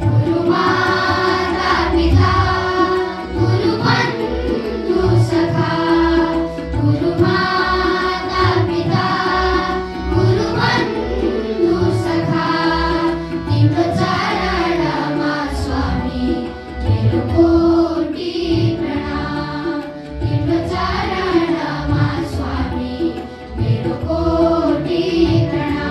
गुरुमाता पिता गुरुबन्धु सखा गुरुमाता पिता गुरुबन्धु सखा तिम्रो चरणमा स्वामी मेरो कोटि प्रणाम तिम्रो चरणमा स्वामी मेरो कोटि प्रणाम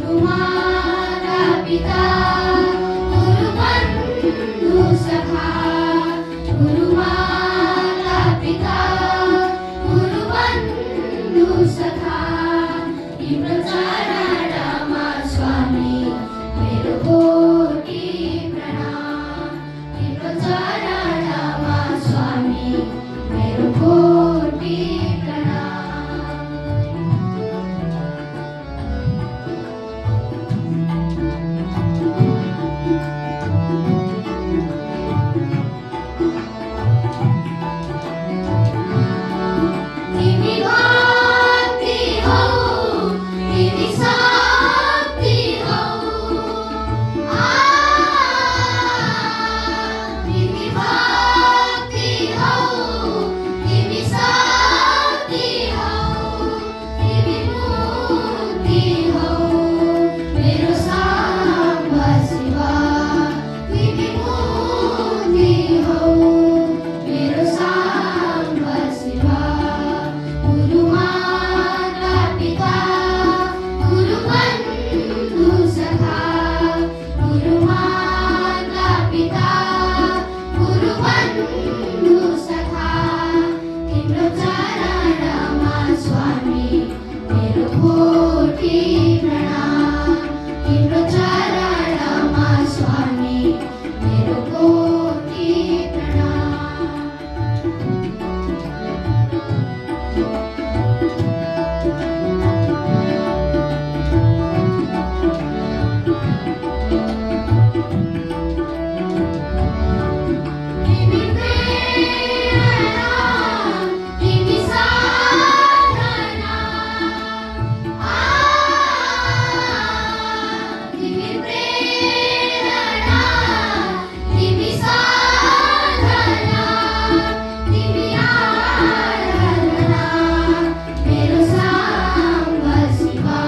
गुरुमाता पिता गुरुबन्धु सखा गुरुमाता पिता गुरुबन्धु सखा तिम्रो चरणमा स्वामी मेरो कोटि प्रणाम तिम्रो चरणमा स्वामी मेरो कोटि प्रणाम तिमी भक्ति हौ तिमी शक्ति हौ तिमी भक्ति हौ तिमी शक्ति हौ तिमी मुक्ति हौ मेरो साम्ब शिवा तिमी मुक्ति हौ मेरो साम्ब शिवा गुरुमाता पिता गुरुबन्धु सखा गुरुमाता पिता गुरुबन्धु सखा तिम्रो चरणमा स्वामी मेरो कोटि प्रणाम तिम्रो चरणमा स्वामी मेरो कोटि प्रणाम तिमी प्रेरणा तिमी साधना तिमी प्रेरणा तिमी साधना तिमी आराधना मेरो साम्ब शिवा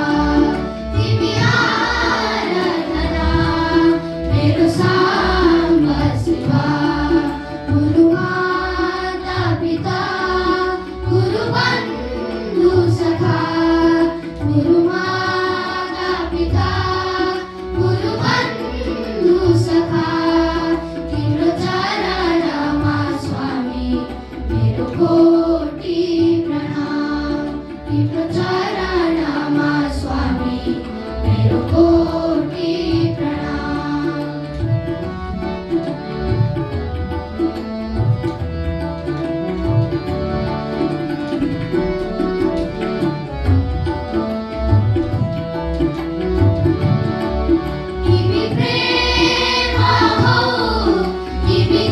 तिमी आराधना मेरो साम्ब शिवा गुरुमाता पिता गुरुबन्धु सखा गुरुमाता पिता गुरुबन्धु सखा तिम्रो चरणमा स्वामी मेरो कोटि प्रणाम तिम्रो चरणमा स्वामी मेरो कोटि प्रणाम तिमी प्रेम हौ तिमी